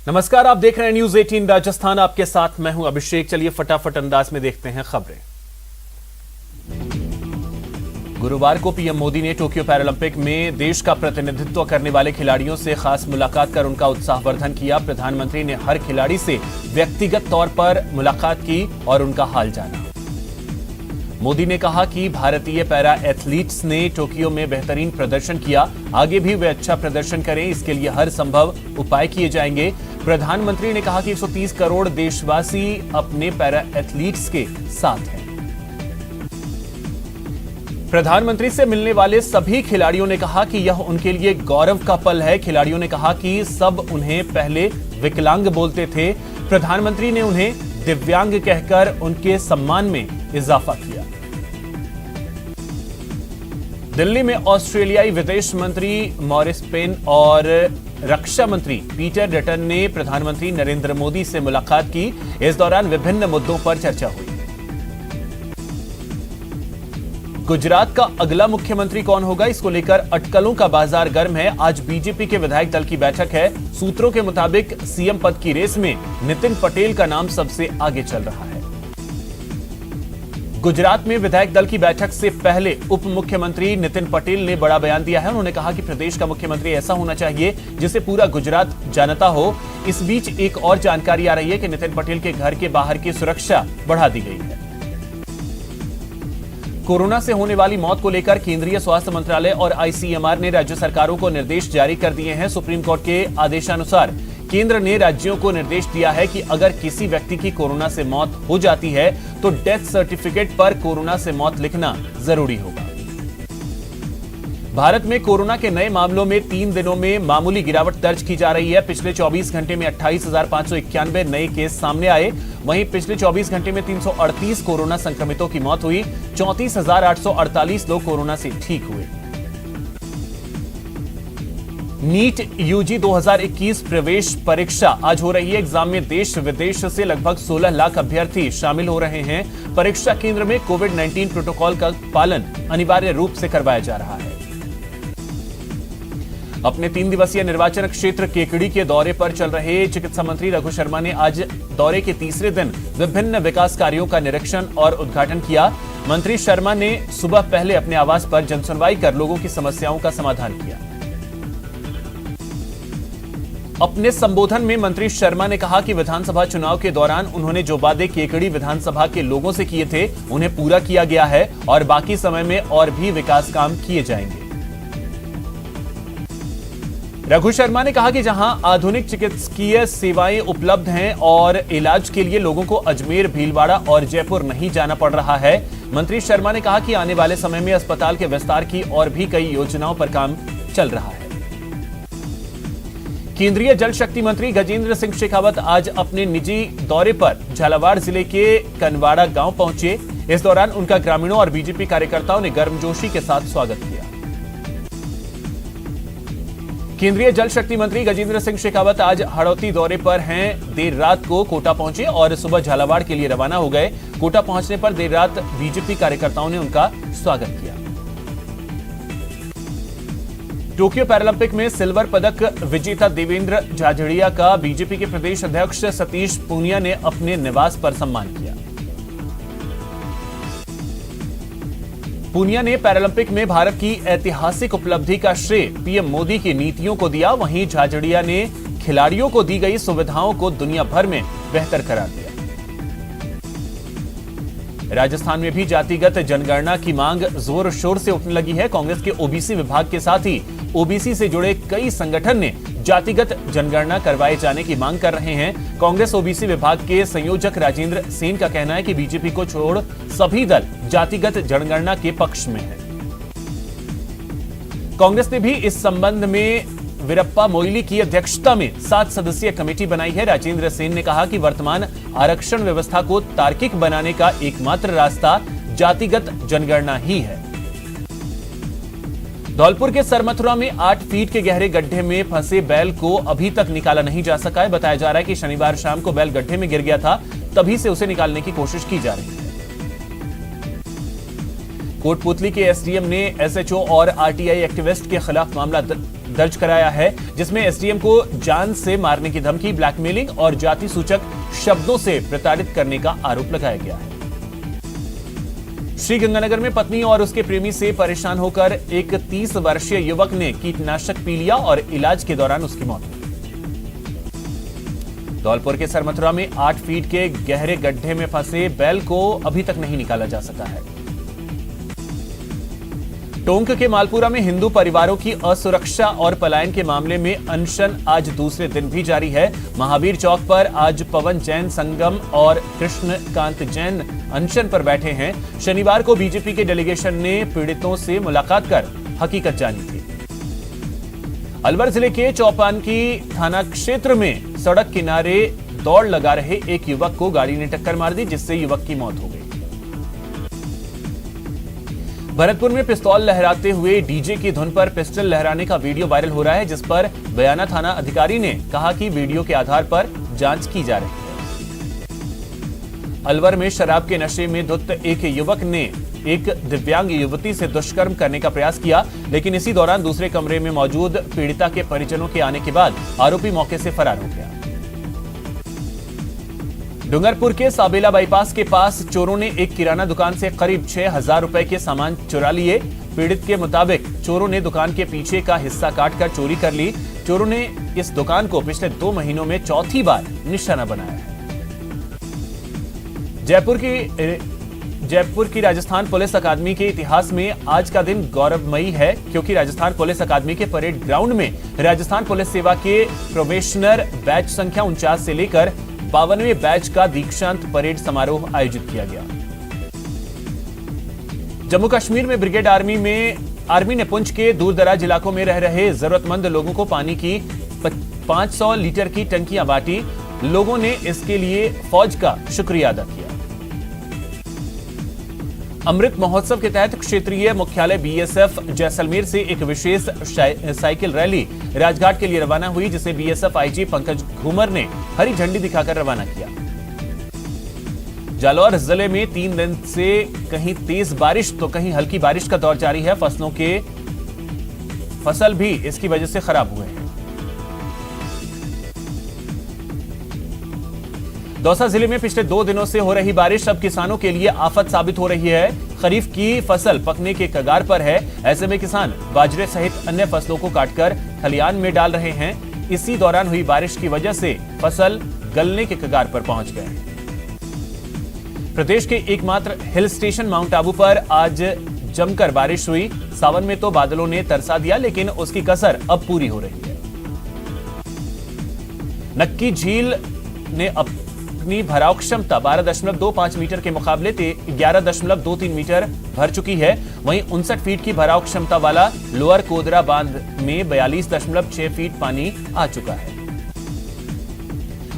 नमस्कार, आप देख रहे हैं न्यूज 18 राजस्थान। आपके साथ मैं हूं अभिषेक। चलिए फटाफट अंदाज में देखते हैं खबरें। गुरुवार को पीएम मोदी ने टोक्यो पैरालंपिक में देश का प्रतिनिधित्व करने वाले खिलाड़ियों से खास मुलाकात कर उनका उत्साहवर्धन किया। प्रधानमंत्री ने हर खिलाड़ी से व्यक्तिगत तौर पर मुलाकात की और उनका हाल जाना। मोदी ने कहा कि भारतीय पैरा एथलीट्स ने टोक्यो में बेहतरीन प्रदर्शन किया, आगे भी वे अच्छा प्रदर्शन करें, इसके लिए हर संभव उपाय किए जाएंगे। प्रधानमंत्री ने कहा कि 130 करोड़ देशवासी अपने पैरा एथलीट्स के साथ हैं। प्रधानमंत्री से मिलने वाले सभी खिलाड़ियों ने कहा कि यह उनके लिए गौरव का पल है। खिलाड़ियों ने कहा कि सब उन्हें पहले विकलांग बोलते थे। प्रधानमंत्री ने उन्हें दिव्यांग कहकर उनके सम्मान में इजाफा किया। दिल्ली में ऑस्ट्रेलियाई विदेश मंत्री मॉरिस पेन और रक्षा मंत्री पीटर डटन ने प्रधानमंत्री नरेंद्र मोदी से मुलाकात की। इस दौरान विभिन्न मुद्दों पर चर्चा हुई। गुजरात का अगला मुख्यमंत्री कौन होगा, इसको लेकर अटकलों का बाजार गर्म है। आज बीजेपी के विधायक दल की बैठक है। सूत्रों के मुताबिक सीएम पद की रेस में नितिन पटेल का नाम सबसे आगे चल रहा है। गुजरात में विधायक दल की बैठक से पहले उप मुख्यमंत्री नितिन पटेल ने बड़ा बयान दिया है। उन्होंने कहा कि प्रदेश का मुख्यमंत्री ऐसा होना चाहिए जिसे पूरा गुजरात जानता हो। इस बीच एक और जानकारी आ रही है कि नितिन पटेल के घर के बाहर की सुरक्षा बढ़ा दी गई है। कोरोना से होने वाली मौत को लेकर केंद्रीय स्वास्थ्य मंत्रालय और आईसीएमआर ने राज्य सरकारों को निर्देश जारी कर दिए हैं। सुप्रीम कोर्ट के आदेशानुसार केंद्र ने राज्यों को निर्देश दिया है कि अगर किसी व्यक्ति की कोरोना से मौत हो जाती है तो डेथ सर्टिफिकेट पर कोरोना से मौत लिखना जरूरी होगा। भारत में कोरोना के नए मामलों में 3 दिनों में मामूली गिरावट दर्ज की जा रही है। पिछले 24 घंटे में 28,591 नए केस सामने आए। वहीं पिछले 24 घंटे में 338 कोरोना संक्रमितों की मौत हुई। 34,848 लोग कोरोना से ठीक हुए। नीट यूजी 2021 प्रवेश परीक्षा आज हो रही है। एग्जाम में देश विदेश से लगभग 16 लाख अभ्यर्थी शामिल हो रहे हैं। परीक्षा केंद्र में कोविड-19 प्रोटोकॉल का पालन अनिवार्य रूप से करवाया जा रहा है। अपने 3 दिवसीय निर्वाचन क्षेत्र केकड़ी के दौरे पर चल रहे चिकित्सा मंत्री रघु शर्मा ने आज दौरे के तीसरे दिन विभिन्न विकास कार्यों का निरीक्षण और उद्घाटन किया। मंत्री शर्मा ने सुबह पहले अपने आवास पर जनसुनवाई कर लोगों की समस्याओं का समाधान किया। अपने संबोधन में मंत्री शर्मा ने कहा कि विधानसभा चुनाव के दौरान उन्होंने जो वादे केकड़ी विधानसभा के लोगों से किए थे उन्हें पूरा किया गया है और बाकी समय में और भी विकास काम किए जाएंगे। रघु शर्मा ने कहा कि जहां आधुनिक चिकित्सकीय सेवाएं उपलब्ध हैं और इलाज के लिए लोगों को अजमेर, भीलवाड़ा और जयपुर नहीं जाना पड़ रहा है। मंत्री शर्मा ने कहा कि आने वाले समय में अस्पताल के विस्तार की और भी कई योजनाओं पर काम चल रहा है। केंद्रीय जल शक्ति मंत्री गजेंद्र सिंह शेखावत आज अपने निजी दौरे पर झालावाड़ जिले के कनवाड़ा गांव पहुंचे। इस दौरान उनका ग्रामीणों और बीजेपी कार्यकर्ताओं ने गर्मजोशी के साथ स्वागत किया। केंद्रीय जल शक्ति मंत्री गजेंद्र सिंह शेखावत आज हड़ौती दौरे पर हैं। देर रात को कोटा पहुंचे और सुबह झालावाड़ के लिए रवाना हो गए। कोटा पहुंचने पर देर रात बीजेपी कार्यकर्ताओं ने उनका स्वागत किया। टोक्यो पैरालंपिक में सिल्वर पदक विजेता देवेंद्र झाझड़िया का बीजेपी के प्रदेश अध्यक्ष सतीश पूनिया ने अपने निवास पर सम्मान किया। पूनिया ने पैरालंपिक में भारत की ऐतिहासिक उपलब्धि का श्रेय पीएम मोदी की नीतियों को दिया। वहीं झाझड़िया ने खिलाड़ियों को दी गई सुविधाओं को दुनिया भर में बेहतर करार दिया। राजस्थान में भी जातिगत जनगणना की मांग जोर शोर से उठने लगी है। कांग्रेस के ओबीसी विभाग के साथ ही ओबीसी से जुड़े कई संगठन ने जातिगत जनगणना करवाए जाने की मांग कर रहे हैं। कांग्रेस ओबीसी विभाग के संयोजक राजेंद्र सेन का कहना है कि बीजेपी को छोड़ सभी दल जातिगत जनगणना के पक्ष में है। कांग्रेस ने भी इस संबंध में वीरप्पा मोइली की अध्यक्षता में 7 सदस्यीय कमेटी बनाई है। राजेंद्र सेन ने कहा कि वर्तमान आरक्षण व्यवस्था को तार्किक बनाने का एकमात्र रास्ता जातिगत जनगणना ही है। धौलपुर के सरमथुरा में 8 फीट के गहरे गड्ढे में फंसे बैल को अभी तक निकाला नहीं जा सका है। बताया जा रहा है कि शनिवार शाम को बैल गड्ढे में गिर गया था, तभी से उसे निकालने की कोशिश की जा रही है। कोटपुतली के एसडीएम ने एसएचओ और आरटीआई एक्टिविस्ट के खिलाफ मामला दर्ज कराया है, जिसमें एसडीएम को जान से मारने की धमकी, ब्लैकमेलिंग और जाति सूचक शब्दों से प्रताड़ित करने का आरोप लगाया गया है। श्रीगंगानगर में पत्नी और उसके प्रेमी से परेशान होकर एक 30 वर्षीय युवक ने कीटनाशक पी लिया और इलाज के दौरान उसकी मौत हो गई। धौलपुर के सरमथुरा में 8 फीट के गहरे गड्ढे में फंसे बैल को अभी तक नहीं निकाला जा सका है। टोंक के मालपुरा में हिंदू परिवारों की असुरक्षा और पलायन के मामले में अनशन आज दूसरे दिन भी जारी है। महावीर चौक पर आज पवन जैन संगम और कृष्णकांत जैन अनशन पर बैठे हैं। शनिवार को बीजेपी के डेलीगेशन ने पीड़ितों से मुलाकात कर हकीकत जानी थी। अलवर जिले के चौपानकी थाना क्षेत्र में सड़क किनारे दौड़ लगा रहे एक युवक को गाड़ी ने टक्कर मार दी, जिससे युवक की मौत हो गई। भरतपुर में पिस्तौल लहराते हुए डीजे की धुन पर पिस्टल लहराने का वीडियो वायरल हो रहा है, जिस पर बयाना थाना अधिकारी ने कहा कि वीडियो के आधार पर जांच की जा रही है। अलवर में शराब के नशे में धुत एक युवक ने एक दिव्यांग युवती से दुष्कर्म करने का प्रयास किया, लेकिन इसी दौरान दूसरे कमरे में मौजूद पीड़िता के परिजनों के आने के बाद आरोपी मौके से फरार हो गया। डूंगरपुर के साबेला बाईपास के पास चोरों ने एक किराना दुकान से करीब 6,000 रुपए के सामान चुरा लिए। पीड़ित के मुताबिक चोरों ने दुकान के पीछे का हिस्सा काटकर चोरी कर ली। चोरों ने इस दुकान को पिछले 2 महीनों में चौथी बार निशाना बनाया है। जयपुर की राजस्थान पुलिस अकादमी के इतिहास में आज का दिन गौरवमयी है, क्योंकि राजस्थान पुलिस अकादमी के परेड ग्राउंड में राजस्थान पुलिस सेवा के प्रोबेशनर बैच संख्या 49 से लेकर 52वें बैच का दीक्षांत परेड समारोह आयोजित किया गया। जम्मू कश्मीर में ब्रिगेड आर्मी ने पुंछ के दूरदराज इलाकों में रह रहे जरूरतमंद लोगों को पानी की 500 लीटर की टंकियां बांटी। लोगों ने इसके लिए फौज का शुक्रिया अदा किया। अमृत महोत्सव के तहत क्षेत्रीय मुख्यालय बीएसएफ जैसलमेर से एक विशेष साइकिल रैली राजघाट के लिए रवाना हुई, जिसे बीएसएफ आईजी पंकज घूमर ने हरी झंडी दिखाकर रवाना किया। जालौर जिले में 3 दिन से कहीं तेज बारिश तो कहीं हल्की बारिश का दौर जारी है। फसल भी इसकी वजह से खराब हुए हैं। दौसा जिले में पिछले 2 दिनों से हो रही बारिश अब किसानों के लिए आफत साबित हो रही है। खरीफ की फसल पकने के कगार पर है। ऐसे में किसान बाजरे सहित अन्य फसलों को काटकर खलिहान में डाल रहे हैं। इसी दौरान हुई बारिश की वजह से फसल गलने के कगार पर पहुंच गए। प्रदेश के एकमात्र हिल स्टेशन माउंट आबू पर आज जमकर बारिश हुई। सावन में तो बादलों ने तरसा दिया, लेकिन उसकी कसर अब पूरी हो रही है। नक्की झील ने अपनी भराव क्षमता 12.25 मीटर के मुकाबले 11.23 मीटर भर चुकी है। वहीं 59 फीट की भराव क्षमता वाला लोअर कोदरा बांध में 42.6 फीट पानी आ चुका है।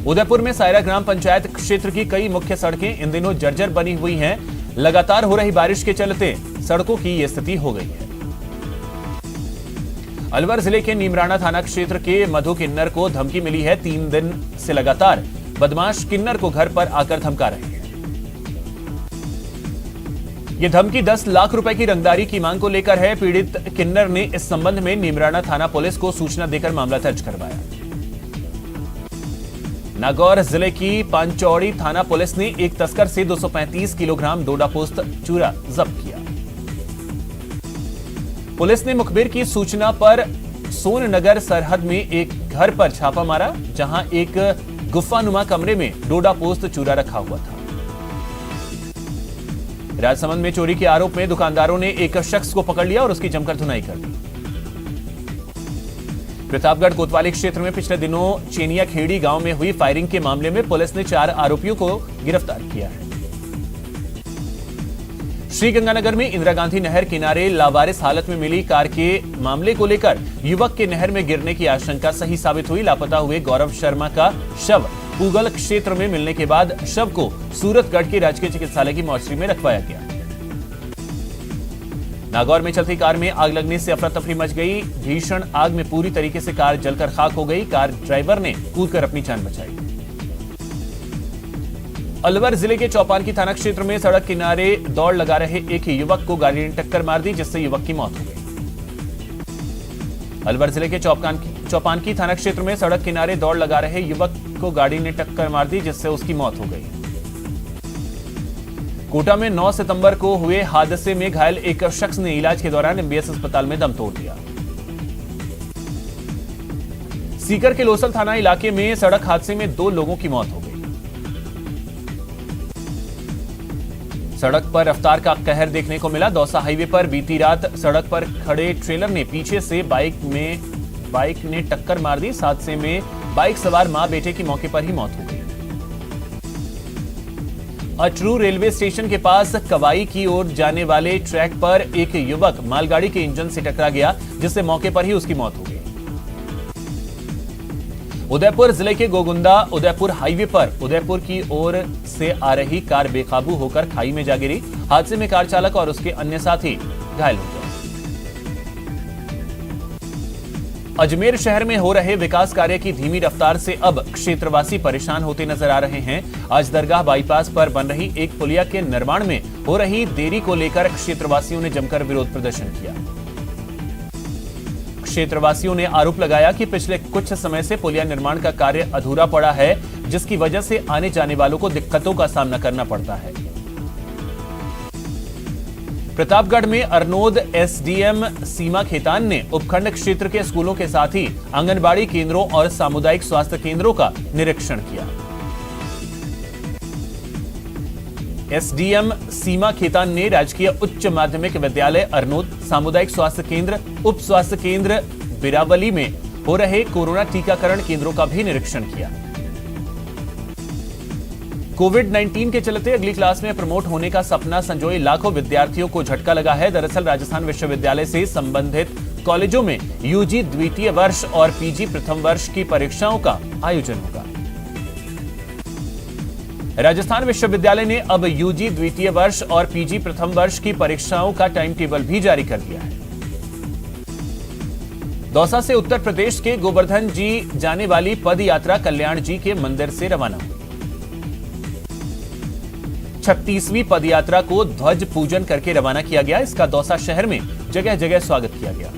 उदयपुर में सायरा ग्राम पंचायत क्षेत्र की कई मुख्य सड़कें इन दिनों जर्जर बनी हुई हैं। लगातार हो रही बारिश के चलते सड़कों की यह स्थिति हो गई है। अलवर जिले के नीमराना थाना क्षेत्र के मधु किन्नर को धमकी मिली है। 3 दिन से लगातार बदमाश किन्नर को घर पर आकर धमका रहे हैं। यह धमकी 10 लाख रुपए की रंगदारी की मांग को लेकर है। पीड़ित किन्नर ने इस संबंध में नीमराना थाना पुलिस को सूचना देकर मामला दर्ज करवाया। नागौर जिले की पांचौड़ी थाना पुलिस ने एक तस्कर से 235 किलोग्राम डोडा पोस्त चूरा जब्त किया। पुलिस ने मुखबिर की सूचना पर सोननगर सरहद में एक घर पर छापा मारा, जहां एक गुफानुमा कमरे में डोडा पोस्त चूरा रखा हुआ था। राजसमंद में चोरी के आरोप में दुकानदारों ने एक शख्स को पकड़ लिया और उसकी जमकर धुनाई कर दी। प्रतापगढ़ कोतवाली क्षेत्र में पिछले दिनों चेनिया खेड़ी गांव में हुई फायरिंग के मामले में पुलिस ने 4 आरोपियों को गिरफ्तार किया है। श्रीगंगानगर में इंदिरा गांधी नहर किनारे लावारिस हालत में मिली कार के मामले को लेकर युवक के नहर में गिरने की आशंका सही साबित हुई। लापता हुए गौरव शर्मा का शव पूगल क्षेत्र में मिलने के बाद शव को सूरतगढ़ के राजकीय चिकित्सालय की मोर्चरी में रखवाया गया। नागौर में चलती कार में आग लगने से अफरा तफरी मच गई। भीषण आग में पूरी तरीके से कार जलकर खाक हो गई। कार ड्राइवर ने कूदकर अपनी जान बचाई। अलवर जिले के चौपानकी थाना क्षेत्र में सड़क किनारे दौड़ लगा रहे एक युवक को गाड़ी ने टक्कर मार दी, जिससे युवक की मौत हो गई। अलवर जिले के चौपानकी थाना क्षेत्र में सड़क किनारे दौड़ लगा रहे युवक को गाड़ी ने टक्कर मार दी, जिससे उसकी मौत हो गई। कोटा में 9 सितंबर को हुए हादसे में घायल एक शख्स ने इलाज के दौरान एमबीएस अस्पताल में दम तोड़ दिया। सीकर के लोसल थाना इलाके में सड़क हादसे में 2 लोगों की मौत हो गई। सड़क पर रफ्तार का कहर देखने को मिला। दौसा हाईवे पर बीती रात सड़क पर खड़े ट्रेलर ने पीछे से बाइक ने टक्कर मार दी। इस हादसे में बाइक सवार मां बेटे की मौके पर ही मौत हो गई। अटरू रेलवे स्टेशन के पास कवाई की ओर जाने वाले ट्रैक पर एक युवक मालगाड़ी के इंजन से टकरा गया, जिससे मौके पर ही उसकी मौत हो गई। उदयपुर जिले के गोगुंदा उदयपुर हाईवे पर उदयपुर की ओर से आ रही कार बेकाबू होकर खाई में जा गिरी। हादसे में कार चालक और उसके अन्य साथी घायल हो गए। अजमेर शहर में हो रहे विकास कार्य की धीमी रफ्तार से अब क्षेत्रवासी परेशान होते नजर आ रहे हैं। आज दरगाह बाईपास पर बन रही एक पुलिया के निर्माण में हो रही देरी को लेकर क्षेत्रवासियों ने जमकर विरोध प्रदर्शन किया। क्षेत्रवासियों ने आरोप लगाया कि पिछले कुछ समय से पुलिया निर्माण का कार्य अधूरा पड़ा है, जिसकी वजह से आने जाने वालों को दिक्कतों का सामना करना पड़ता है। प्रतापगढ़ में अरनोद एसडीएम सीमा खेतान ने उपखंड क्षेत्र के स्कूलों के साथ ही आंगनबाड़ी केंद्रों और सामुदायिक स्वास्थ्य केंद्रों का निरीक्षण किया। एसडीएम सीमा खेतान ने राजकीय उच्च माध्यमिक विद्यालय अरनोद, सामुदायिक स्वास्थ्य केंद्र, उप स्वास्थ्य केंद्र बिरावली में हो रहे कोरोना टीकाकरण केंद्रों का भी निरीक्षण किया। कोविड-19 के चलते अगली क्लास में प्रमोट होने का सपना संजोए लाखों विद्यार्थियों को झटका लगा है। दरअसल राजस्थान विश्वविद्यालय से संबंधित कॉलेजों में यूजी द्वितीय वर्ष और पीजी प्रथम वर्ष की परीक्षाओं का आयोजन होगा। राजस्थान विश्वविद्यालय ने अब यूजी द्वितीय वर्ष और पीजी प्रथम वर्ष की परीक्षाओं का टाइम टेबल भी जारी कर दिया है। दौसा से उत्तर प्रदेश के गोवर्धन जी जाने वाली पद यात्रा कल्याण जी के मंदिर से रवाना हुई। 36वीं पद यात्रा को ध्वज पूजन करके रवाना किया गया। इसका दौसा शहर में जगह जगह स्वागत किया गया।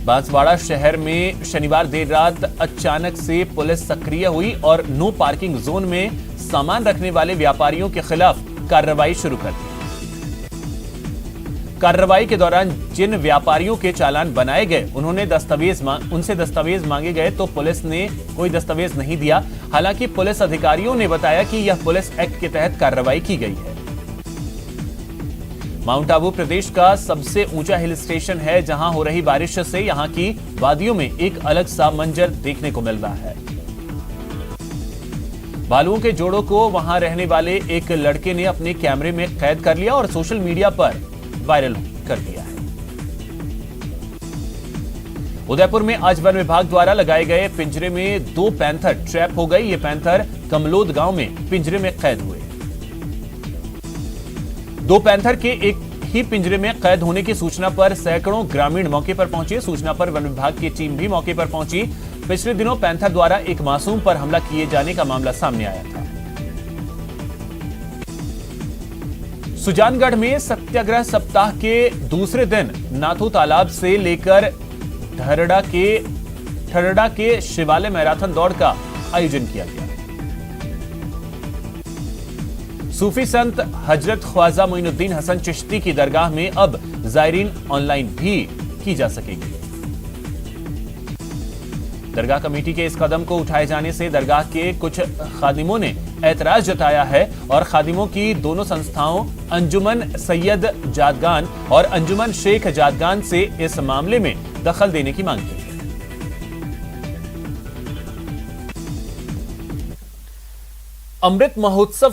बांसवाड़ा शहर में शनिवार देर रात अचानक से पुलिस सक्रिय हुई और नो पार्किंग जोन में सामान रखने वाले व्यापारियों के खिलाफ कार्रवाई शुरू कर दी। कार्रवाई के दौरान जिन व्यापारियों के चालान बनाए गए उनसे दस्तावेज मांगे गए तो पुलिस ने कोई दस्तावेज नहीं दिया। हालांकि पुलिस अधिकारियों ने बताया कि यह पुलिस एक्ट के तहत कार्रवाई की गई है। माउंट आबू प्रदेश का सबसे ऊंचा हिल स्टेशन है, जहां हो रही बारिश से यहां की वादियों में एक अलग सा मंजर देखने को मिल रहा है। भालुओं के जोड़ों को वहां रहने वाले एक लड़के ने अपने कैमरे में कैद कर लिया और सोशल मीडिया पर वायरल कर दिया है। उदयपुर में आज वन विभाग द्वारा लगाए गए पिंजरे में 2 पैंथर ट्रैप हो गए। ये पैंथर कमलोद गांव में पिंजरे में कैद हुए। 2 पैंथर के एक ही पिंजरे में कैद होने की सूचना पर सैकड़ों ग्रामीण मौके पर पहुंचे। सूचना पर वन विभाग की टीम भी मौके पर पहुंची। पिछले दिनों पैंथर द्वारा एक मासूम पर हमला किए जाने का मामला सामने आया था। सुजानगढ़ में सत्याग्रह सप्ताह के दूसरे दिन नाथू तालाब से लेकर ठरड़ा के शिवालय मैराथन दौड़ का आयोजन किया गया। सूफी संत हजरत ख्वाजा मोइनुद्दीन हसन चिश्ती की दरगाह में अब जायरीन ऑनलाइन भी की जा सकेगी। दरगाह कमेटी के इस कदम को उठाए जाने से दरगाह के कुछ खादिमों ने ऐतराज जताया है और खादिमों की दोनों संस्थाओं अंजुमन सैयद जादगान और अंजुमन शेख जादगान से इस मामले में दखल देने की मांग की है। अमृत महोत्सव